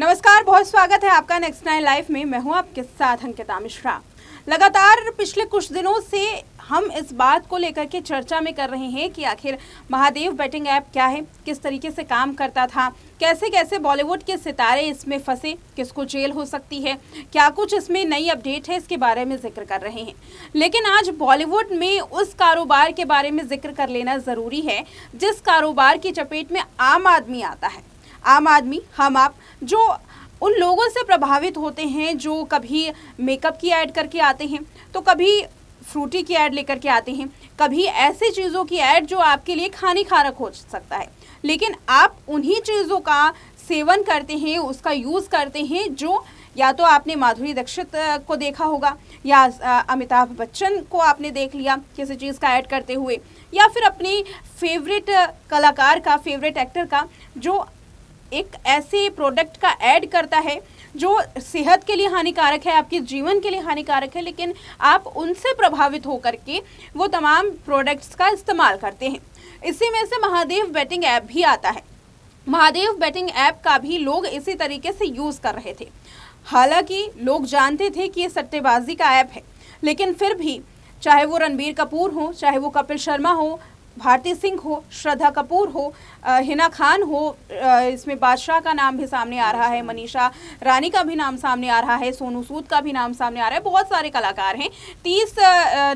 नमस्कार, बहुत स्वागत है आपका नेक्स्ट 9 लाइफ में। मैं हूं आपके साथ अंकिता मिश्रा। लगातार पिछले कुछ दिनों से हम इस बात को लेकर के चर्चा में कर रहे हैं कि आखिर महादेव बेटिंग ऐप क्या है, किस तरीके से काम करता था, कैसे कैसे बॉलीवुड के सितारे इसमें फंसे, किसको जेल हो सकती है, क्या कुछ इसमें नई अपडेट है, इसके बारे में जिक्र कर रहे हैं। लेकिन आज बॉलीवुड में उस कारोबार के बारे में जिक्र कर लेना ज़रूरी है जिस कारोबार की चपेट में आम आदमी आता है। आम आदमी, हम आप, जो उन लोगों से प्रभावित होते हैं जो कभी मेकअप की ऐड करके आते हैं, तो कभी फ्रूटी की ऐड लेकर के आते हैं, कभी ऐसी चीज़ों की ऐड जो आपके लिए हानिकारक हो सकता है, लेकिन आप उन्हीं चीज़ों का सेवन करते हैं, उसका यूज़ करते हैं जो या तो आपने माधुरी दीक्षित को देखा होगा, या अमिताभ बच्चन को आपने देख लिया किसी चीज़ का ऐड करते हुए, या फिर अपनी फेवरेट कलाकार का, फेवरेट एक्टर का जो एक ऐसे प्रोडक्ट का ऐड करता है जो सेहत के लिए हानिकारक है, आपके जीवन के लिए हानिकारक है, लेकिन आप उनसे प्रभावित होकर के वो तमाम प्रोडक्ट्स का इस्तेमाल करते हैं। इसी में से महादेव बेटिंग ऐप भी आता है। महादेव बेटिंग ऐप का भी लोग इसी तरीके से यूज़ कर रहे थे। हालांकि लोग जानते थे कि ये सट्टेबाजी का ऐप है, लेकिन फिर भी चाहे वो रणबीर कपूर हो, चाहे वो कपिल शर्मा हो, भारती सिंह हो, श्रद्धा कपूर हो, हिना खान हो, इसमें बादशाह का नाम भी सामने आ रहा है, मनीषा रानी का भी नाम सामने आ रहा है, सोनू सूद का भी नाम सामने आ रहा है, बहुत सारे कलाकार हैं। 30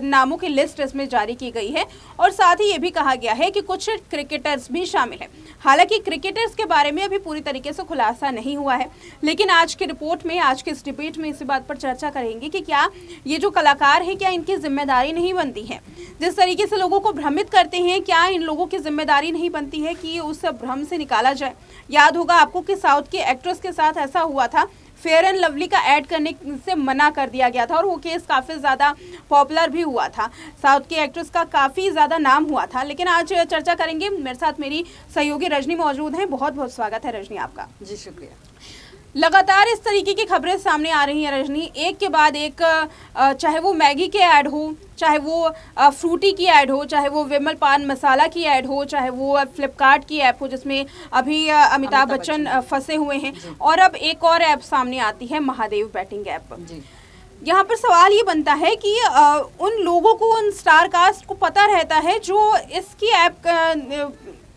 नामों की लिस्ट इसमें जारी की गई है और साथ ही ये भी कहा गया है कि कुछ क्रिकेटर्स भी शामिल हैं। हालांकि क्रिकेटर्स के बारे में अभी पूरी तरीके से खुलासा नहीं हुआ है, लेकिन आज की रिपोर्ट में, आज के इस डिबेट में इसी बात पर चर्चा करेंगे कि क्या ये जो कलाकार है, क्या इनकी जिम्मेदारी नहीं बनती है? जिस तरीके से लोगों को भ्रमित करते हैं, क्या इन लोगों की जिम्मेदारी नहीं बनती है कि उस भ्रम से निकाला जाए? याद होगा आपको कि साउथ की एक्ट्रेस के साथ ऐसा हुआ था, फेयर एंड लवली का ऐड करने से मना कर दिया गया था और वो केस काफ़ी ज़्यादा पॉपुलर भी हुआ था। साउथ की एक्ट्रेस का काफ़ी ज़्यादा नाम हुआ था। लेकिन आज चर्चा करेंगे, मेरे साथ मेरी सहयोगी रजनी मौजूद हैं। बहुत बहुत स्वागत है रजनी आपका। जी शुक्रिया। लगातार इस तरीके की खबरें सामने आ रही हैं रजनी, एक के बाद एक, चाहे वो मैगी के ऐड हो, चाहे वो फ्रूटी की ऐड हो, चाहे वो विमल पान मसाला की ऐड हो, चाहे वो फ्लिपकार्ट की ऐप हो जिसमें अभी अमिताभ बच्चन फंसे हुए हैं, और अब एक और ऐप सामने आती है, महादेव बेटिंग ऐप। यहाँ पर सवाल ये बनता है कि उन लोगों को, उन स्टार कास्ट को पता रहता है जो इसकी ऐप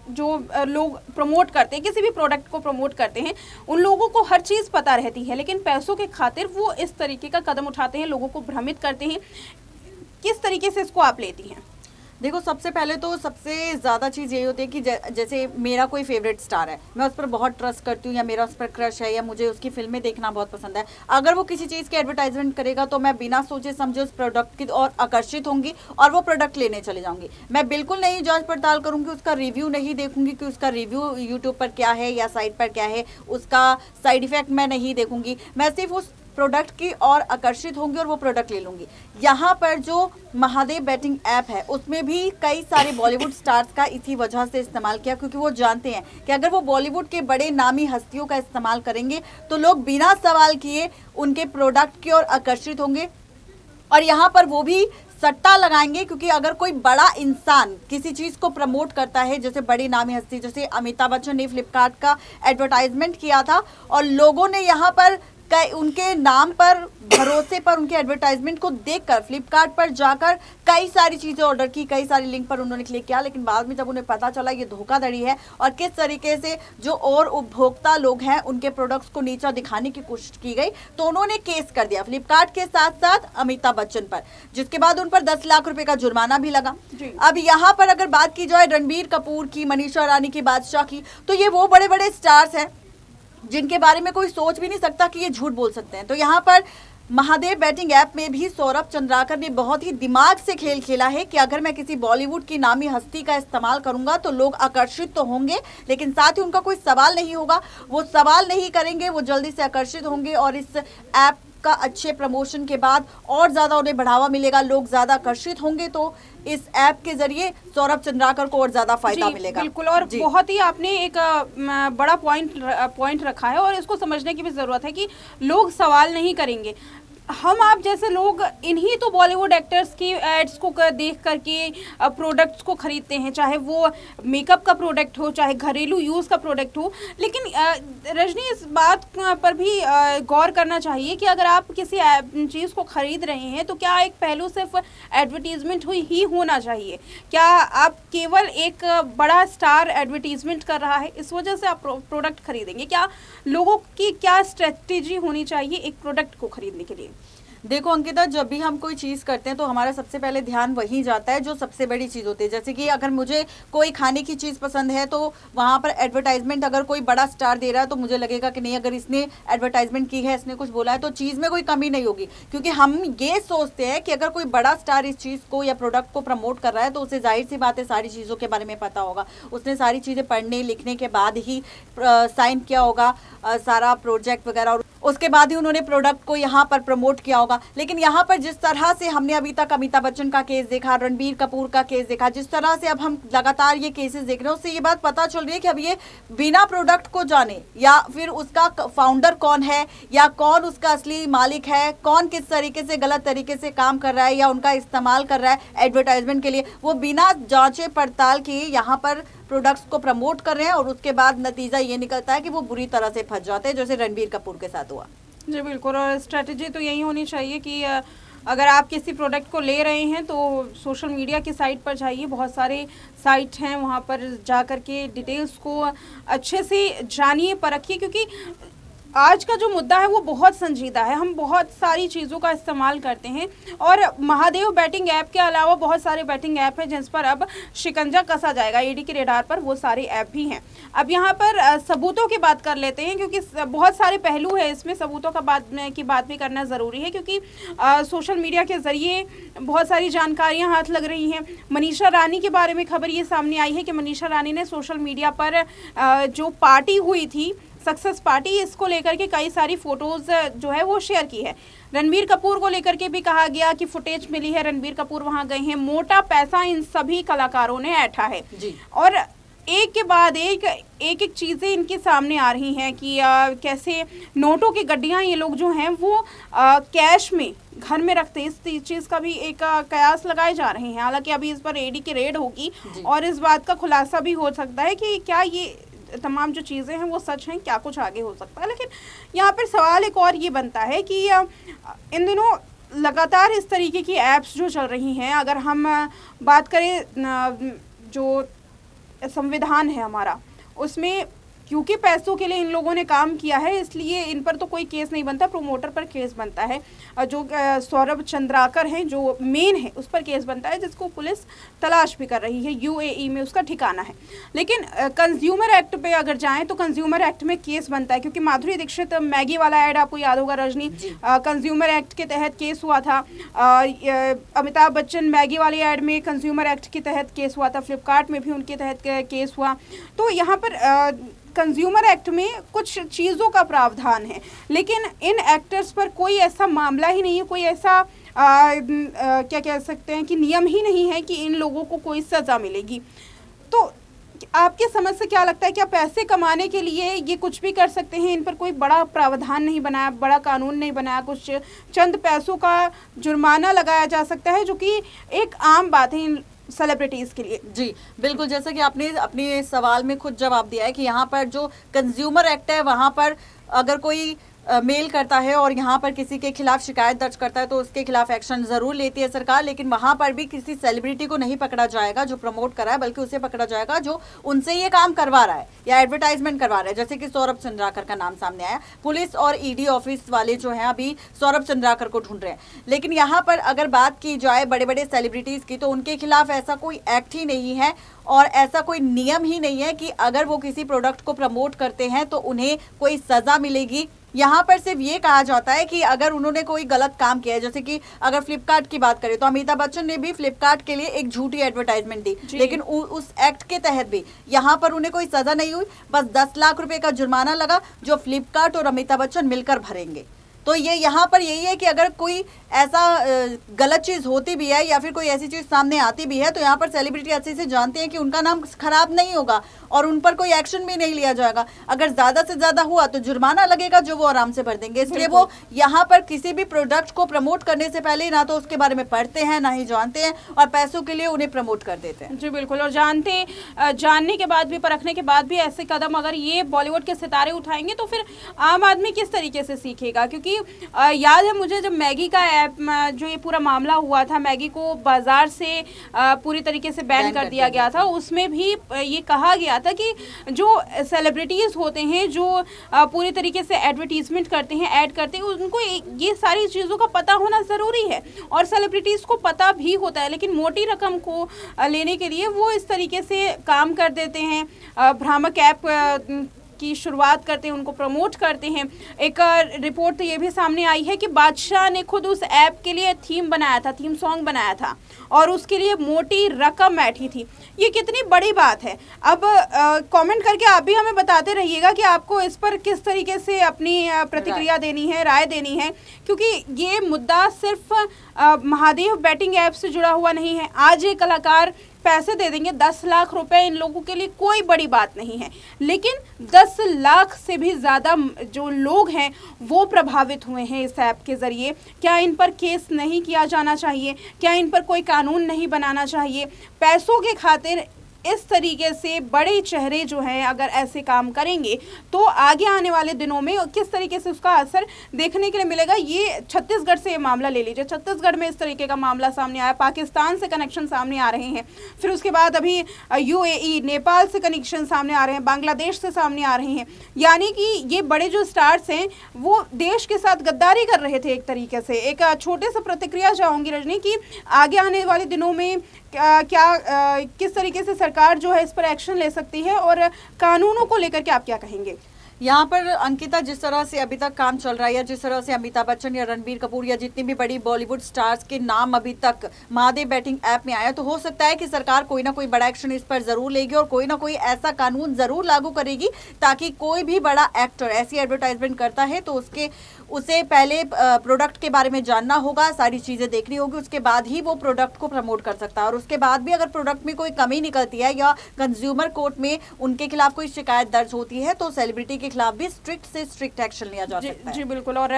जो लोग प्रमोट करते हैं, किसी भी प्रोडक्ट को प्रमोट करते हैं, उन लोगों को हर चीज़ पता रहती है, लेकिन पैसों के खातिर वो इस तरीके का कदम उठाते हैं, लोगों को भ्रमित करते हैं। किस तरीके से इसको आप लेती हैं? देखो, सबसे पहले तो सबसे ज़्यादा चीज़ यही होती है कि जैसे मेरा कोई फेवरेट स्टार है, मैं उस पर बहुत ट्रस्ट करती हूँ, या मेरा उस पर क्रश है, या मुझे उसकी फिल्में देखना बहुत पसंद है। अगर वो किसी चीज़ की एडवर्टाइजमेंट करेगा तो मैं बिना सोचे समझे उस प्रोडक्ट की और आकर्षित होंगी और वो प्रोडक्ट लेने चले जाऊँगी। मैं बिल्कुल नहीं जांच पड़ताल करूँगी, उसका रिव्यू नहीं देखूँगी कि उसका रिव्यू यूट्यूब पर क्या है या साइट पर क्या है, उसका साइड इफेक्ट मैं नहीं देखूँगी। मैं सिर्फ उस प्रोडक्ट की और आकर्षित होंगी और वो प्रोडक्ट ले लूँगी। यहाँ पर जो महादेव बेटिंग ऐप है उसमें भी कई सारे बॉलीवुड स्टार्स का इसी वजह से इस्तेमाल किया, क्योंकि वो जानते हैं कि अगर वो बॉलीवुड के बड़े नामी हस्तियों का इस्तेमाल करेंगे तो लोग बिना सवाल किए उनके प्रोडक्ट की ओर आकर्षित होंगे, और यहाँ पर वो भी सट्टा लगाएंगे। क्योंकि अगर कोई बड़ा इंसान किसी चीज़ को प्रमोट करता है, जैसे बड़ी नामी हस्ती, जैसे अमिताभ बच्चन ने फ्लिपकार्ट का एडवर्टाइजमेंट किया था और लोगों ने यहाँ पर उनके नाम पर, भरोसे पर, उनके एडवर्टाइजमेंट को देखकर फ्लिपकार्ट पर जाकर कई सारी चीज़ें ऑर्डर की, कई सारी लिंक पर उन्होंने क्लिक किया, लेकिन बाद में जब उन्हें पता चला ये धोखाधड़ी है और किस तरीके से जो और उपभोक्ता लोग हैं उनके प्रोडक्ट्स को नीचा दिखाने की कोशिश की गई, तो उन्होंने केस कर दिया फ्लिपकार्ट के साथ साथ अमिताभ बच्चन पर, जिसके बाद उन पर 10 लाख रुपए का जुर्माना भी लगा। अब यहाँ पर अगर बात की जाए रणबीर कपूर की, मनीषा रानी की, बादशाह की, तो ये वो बड़े बड़े स्टार्स हैं जिनके बारे में कोई सोच भी नहीं सकता कि ये झूठ बोल सकते हैं। तो यहाँ पर महादेव बेटिंग ऐप में भी सौरभ चंद्राकर ने बहुत ही दिमाग से खेल खेला है कि अगर मैं किसी बॉलीवुड की नामी हस्ती का इस्तेमाल करूंगा तो लोग आकर्षित तो होंगे, लेकिन साथ ही उनका कोई सवाल नहीं होगा, वो सवाल नहीं करेंगे, वो जल्दी से आकर्षित होंगे और इस ऐप का अच्छे प्रमोशन के बाद और ज़्यादा उन्हें बढ़ावा मिलेगा, लोग ज़्यादा आकर्षित होंगे, तो इस ऐप के जरिए सौरभ चंद्राकर को और ज़्यादा फायदा मिलेगा। बिल्कुल, और बहुत ही आपने एक बड़ा पॉइंट रखा है और इसको समझने की भी ज़रूरत है कि लोग सवाल नहीं करेंगे। हम आप जैसे लोग इन्हीं तो बॉलीवुड एक्टर्स की एड्स को देख करके प्रोडक्ट्स को खरीदते हैं, चाहे वो मेकअप का प्रोडक्ट हो, चाहे घरेलू यूज़ का प्रोडक्ट हो। लेकिन रजनी, इस बात पर भी गौर करना चाहिए कि अगर आप किसी चीज़ को खरीद रहे हैं तो क्या एक पहलू सिर्फ एडवर्टीजमेंट ही होना चाहिए? क्या आप केवल एक बड़ा स्टार एडवर्टीजमेंट कर रहा है इस वजह से आप प्रोडक्ट खरीदेंगे? क्या लोगों की क्या स्ट्रेटेजी होनी चाहिए एक प्रोडक्ट को खरीदने के लिए? देखो अंकिता, जब भी हम कोई चीज़ करते हैं तो हमारा सबसे पहले ध्यान वहीं जाता है जो सबसे बड़ी चीज़ होती है। जैसे कि अगर मुझे कोई खाने की चीज़ पसंद है तो वहाँ पर एडवर्टाइजमेंट अगर कोई बड़ा स्टार दे रहा है तो मुझे लगेगा कि नहीं, अगर इसने एडवर्टाइजमेंट की है, इसने कुछ बोला है तो चीज़ में कोई कमी नहीं होगी। क्योंकि हम ये सोचते हैं कि अगर कोई बड़ा स्टार इस चीज़ को या प्रोडक्ट को प्रमोट कर रहा है तो उसे जाहिर सी बात है सारी चीज़ों के बारे में पता होगा, उसने सारी चीज़ें पढ़ने लिखने के बाद ही साइन किया होगा सारा प्रोजेक्ट वगैरह, और उसके बाद ही उन्होंने प्रोडक्ट को यहाँ पर प्रमोट किया होगा। लेकिन यहाँ पर जिस तरह से हमने अभी तक अमिताभ बच्चन का केस देखा, रणबीर कपूर का केस देखा, जिस तरह से अब हम लगातार ये केसेस देख रहे हैं, उससे ये बात पता चल रही है कि अब ये बिना प्रोडक्ट को जाने या फिर उसका फाउंडर कौन है या कौन उसका असली मालिक है, कौन किस तरीके से गलत तरीके से काम कर रहा है या उनका इस्तेमाल कर रहा है एडवर्टाइजमेंट के लिए, वो बिना जांचे पड़ताल के यहाँ पर प्रोडक्ट्स को प्रमोट कर रहे हैं और उसके बाद नतीजा ये निकलता है कि वो बुरी तरह से फंस जाते हैं, जैसे रणबीर कपूर के साथ हुआ। जी बिल्कुल, और स्ट्रेटजी तो यही होनी चाहिए कि अगर आप किसी प्रोडक्ट को ले रहे हैं तो सोशल मीडिया की साइट पर जाइए, बहुत सारे साइट हैं, वहाँ पर जा कर के डिटेल्स को अच्छे से जानिए, परखिए, क्योंकि आज का जो मुद्दा है वो बहुत संजीदा है। हम बहुत सारी चीज़ों का इस्तेमाल करते हैं और महादेव बैटिंग ऐप के अलावा बहुत सारे बैटिंग ऐप हैं जिस पर अब शिकंजा कसा जाएगा। ईडी के रेडार पर वो सारे ऐप भी हैं। अब यहाँ पर सबूतों की बात कर लेते हैं, क्योंकि बहुत सारे पहलू है इसमें, सबूतों की बात भी करना ज़रूरी है, क्योंकि सोशल मीडिया के ज़रिए बहुत सारी जानकारियाँ हाथ लग रही हैं। मनीषा रानी के बारे में खबर ये सामने आई है कि मनीषा रानी ने सोशल मीडिया पर जो पार्टी हुई थी, सक्सेस पार्टी, इसको लेकर के कई सारी फोटोज जो है वो शेयर की है। रणबीर कपूर को लेकर के भी कहा गया कि फुटेज मिली है, रणबीर कपूर वहां गए हैं, मोटा पैसा इन सभी कलाकारों ने ऐंठा है जी। और एक के बाद एक चीज़ें इनके सामने आ रही हैं कि कैसे नोटों की गड्डियां ये लोग जो हैं वो कैश में घर में रखते हैं। इस चीज़ का भी एक कयास लगाए जा रहे हैं। हालांकि अभी इस पर ईडी की रेड होगी और इस बात का खुलासा भी हो सकता है कि क्या ये तमाम जो चीज़ें हैं वो सच हैं, क्या कुछ आगे हो सकता है। लेकिन यहाँ पर सवाल एक और ये बनता है कि इन दिनों लगातार इस तरीके की ऐप्स जो चल रही हैं, अगर हम बात करें जो संविधान है हमारा, उसमें क्योंकि पैसों के लिए इन लोगों ने काम किया है इसलिए इन पर तो कोई केस नहीं बनता, प्रोमोटर पर केस बनता है। जो सौरभ चंद्राकर हैं जो मेन है उस पर केस बनता है, जिसको पुलिस तलाश भी कर रही है, यूएई में उसका ठिकाना है। लेकिन कंज्यूमर एक्ट पे अगर जाएं तो कंज्यूमर एक्ट में केस बनता है, क्योंकि माधुरी दीक्षित मैगी वाला ऐड आपको याद होगा रजनी, कंज्यूमर एक्ट के तहत केस हुआ था। अमिताभ बच्चन मैगी वाले ऐड में कंज्यूमर एक्ट के तहत केस हुआ था, फ्लिपकार्ट में भी उनके तहत केस हुआ। तो यहाँ पर कंज्यूमर एक्ट में कुछ चीज़ों का प्रावधान है, लेकिन इन एक्टर्स पर कोई ऐसा मामला ही नहीं है, कोई ऐसा क्या कह सकते हैं कि नियम ही नहीं है कि इन लोगों को कोई सज़ा मिलेगी। तो आपके समझ से क्या लगता है, क्या पैसे कमाने के लिए ये कुछ भी कर सकते हैं? इन पर कोई बड़ा प्रावधान नहीं बनाया, बड़ा कानून नहीं बनाया, कुछ चंद पैसों का जुर्माना लगाया जा सकता है, जो कि एक आम बात है इन सेलिब्रिटीज के लिए। जी बिल्कुल, जैसा कि आपने अपने सवाल में खुद जवाब दिया है कि यहाँ पर जो कंज्यूमर एक्ट है वहाँ पर अगर कोई मेल करता है और यहाँ पर किसी के खिलाफ शिकायत दर्ज करता है तो उसके खिलाफ एक्शन जरूर लेती है सरकार, लेकिन वहाँ पर भी किसी सेलिब्रिटी को नहीं पकड़ा जाएगा जो प्रमोट कर रहा है, बल्कि उसे पकड़ा जाएगा जो उनसे ये काम करवा रहा है या एडवर्टाइजमेंट करवा रहा है। जैसे कि सौरभ चंद्राकर का नाम सामने आया, पुलिस और ईडी ऑफिस वाले जो हैं अभी सौरभ चंद्राकर को ढूंढ रहे हैं। लेकिन यहाँ पर अगर बात की जाए बड़े बड़े सेलिब्रिटीज की, तो उनके खिलाफ ऐसा कोई एक्ट ही नहीं है और ऐसा कोई नियम ही नहीं है कि अगर वो किसी प्रोडक्ट को प्रमोट करते हैं तो उन्हें कोई सजा मिलेगी। यहाँ पर सिर्फ ये कहा जाता है कि अगर उन्होंने कोई गलत काम किया है, जैसे कि अगर फ्लिपकार्ट की बात करें तो अमिताभ बच्चन ने भी फ्लिपकार्ट के लिए एक झूठी एडवर्टाइजमेंट दी, लेकिन उस एक्ट के तहत भी यहाँ पर उन्हें कोई सजा नहीं हुई, बस 10 लाख रुपए का जुर्माना लगा जो फ्लिपकार्ट और अमिताभ बच्चन मिलकर भरेंगे। तो ये यहाँ पर यही है कि अगर कोई ऐसा गलत चीज होती भी है या फिर कोई ऐसी चीज सामने आती भी है तो यहाँ पर सेलिब्रिटी अच्छे से जानते हैं कि उनका नाम खराब नहीं होगा और उन पर कोई एक्शन भी नहीं लिया जाएगा। अगर ज्यादा से ज्यादा हुआ तो जुर्माना लगेगा जो वो आराम से भर देंगे। इसलिए वो यहाँ पर किसी भी प्रोडक्ट को प्रमोट करने से पहले ना तो उसके बारे में पढ़ते हैं ना ही जानते हैं और पैसों के लिए उन्हें प्रमोट कर देते हैं। जी बिल्कुल। और जानने के बाद भी, परखने के बाद भी ऐसे कदम अगर ये बॉलीवुड के सितारे उठाएंगे तो फिर आम आदमी किस तरीके से सीखेगा? क्योंकि याद है मुझे जब मैगी का ऐप जो ये पूरा मामला हुआ था, मैगी को बाजार से पूरी तरीके से बैन कर दिया गया था, उसमें भी ये कहा गया था कि जो सेलिब्रिटीज होते हैं जो पूरी तरीके से एडवर्टीजमेंट करते हैं, ऐड करते हैं, उनको ये सारी चीज़ों का पता होना ज़रूरी है और सेलिब्रिटीज़ को पता भी होता है, लेकिन मोटी रकम को लेने के लिए वो इस तरीके से काम कर देते हैं। भ्रामक ऐप की शुरुआत करते हैं, उनको प्रमोट करते हैं। एक रिपोर्ट तो ये भी सामने आई है कि बादशाह ने खुद उस ऐप के लिए थीम बनाया था, थीम सॉन्ग बनाया था और उसके लिए मोटी रकम बैठी थी। ये कितनी बड़ी बात है। अब कमेंट करके आप भी हमें बताते रहिएगा कि आपको इस पर किस तरीके से अपनी प्रतिक्रिया देनी है, राय देनी है, क्योंकि ये मुद्दा सिर्फ महादेव बैटिंग ऐप से जुड़ा हुआ नहीं है। आज एक कलाकार पैसे दे देंगे, 10 लाख रुपए इन लोगों के लिए कोई बड़ी बात नहीं है, लेकिन 10 लाख से भी ज़्यादा जो लोग हैं वो प्रभावित हुए हैं इस ऐप के ज़रिए। क्या इन पर केस नहीं किया जाना चाहिए? क्या इन पर कोई कानून नहीं बनाना चाहिए? पैसों के खातिर इस तरीके से बड़े चेहरे जो हैं अगर ऐसे काम करेंगे तो आगे आने वाले दिनों में किस तरीके से उसका असर देखने के लिए मिलेगा। ये छत्तीसगढ़ से ये मामला ले लीजिए, छत्तीसगढ़ में इस तरीके का मामला सामने आया, पाकिस्तान से कनेक्शन सामने आ रहे हैं, फिर उसके बाद अभी यूएई, नेपाल से कनेक्शन सामने आ रहे हैं, बांग्लादेश से सामने आ रहे हैं। यानी कि ये बड़े जो स्टार्स हैं वो देश के साथ गद्दारी कर रहे थे एक तरीके से। एक छोटे से प्रतिक्रिया चाहूँगी रजनी कि आगे आने वाले दिनों में किस तरीके से सरकार जो है इस पर एक्शन ले सकती है और कानूनों को लेकर के आप क्या कहेंगे? यहाँ पर अंकिता, जिस तरह से अभी तक काम चल रहा है या जिस तरह से अमिताभ बच्चन या रणबीर कपूर या जितनी भी बड़ी बॉलीवुड स्टार्स के नाम अभी तक महादेव बैटिंग ऐप में आया, तो हो सकता है कि सरकार कोई ना कोई बड़ा एक्शन इस पर जरूर लेगी और कोई ना कोई ऐसा कानून जरूर लागू करेगी ताकि कोई भी बड़ा एक्टर ऐसी एडवर्टाइजमेंट करता है तो उसे पहले प्रोडक्ट के बारे में जानना होगा, सारी चीज़ें देखनी होगी, उसके बाद ही वो प्रोडक्ट को प्रमोट कर सकता है। और उसके बाद भी अगर प्रोडक्ट में कोई कमी निकलती है या कंज्यूमर कोर्ट में उनके खिलाफ कोई शिकायत दर्ज होती है तो सेलिब्रिटी के खिलाफ भी स्ट्रिक्ट से स्ट्रिक्ट एक्शन लिया जा सकता है। जी बिल्कुल। और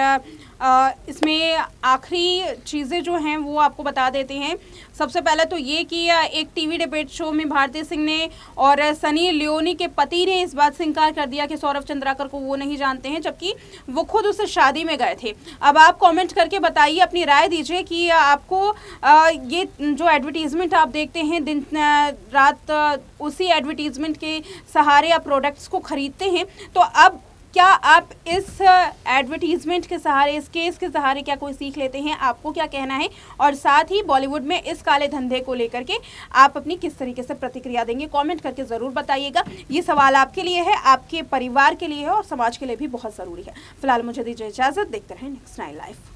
इसमें आखिरी चीज़ें जो हैं वो आपको बता देते हैं। सबसे पहले तो ये कि एक टीवी डिबेट शो में भारती सिंह ने और सनी लियोनी के पति ने इस बात से इंकार कर दिया कि सौरभ चंद्राकर को वो नहीं जानते हैं, जबकि वो खुद उससे शादी में गए थे। अब आप कमेंट करके बताइए, अपनी राय दीजिए कि आपको ये जो एडवर्टीजमेंट आप देखते हैं दिन रात, उसी एडवर्टीजमेंट के सहारे आप प्रोडक्ट्स को खरीदते हैं, तो अब क्या आप इस एडवर्टीजमेंट के सहारे, इस केस के सहारे क्या कोई सीख लेते हैं? आपको क्या कहना है? और साथ ही बॉलीवुड में इस काले धंधे को लेकर के आप अपनी किस तरीके से प्रतिक्रिया देंगे? कमेंट करके ज़रूर बताइएगा। ये सवाल आपके लिए है, आपके परिवार के लिए है और समाज के लिए भी बहुत ज़रूरी है। फिलहाल मुझे दीजिए इजाज़त, देखते रहें नेक्स्ट 9 लाइव।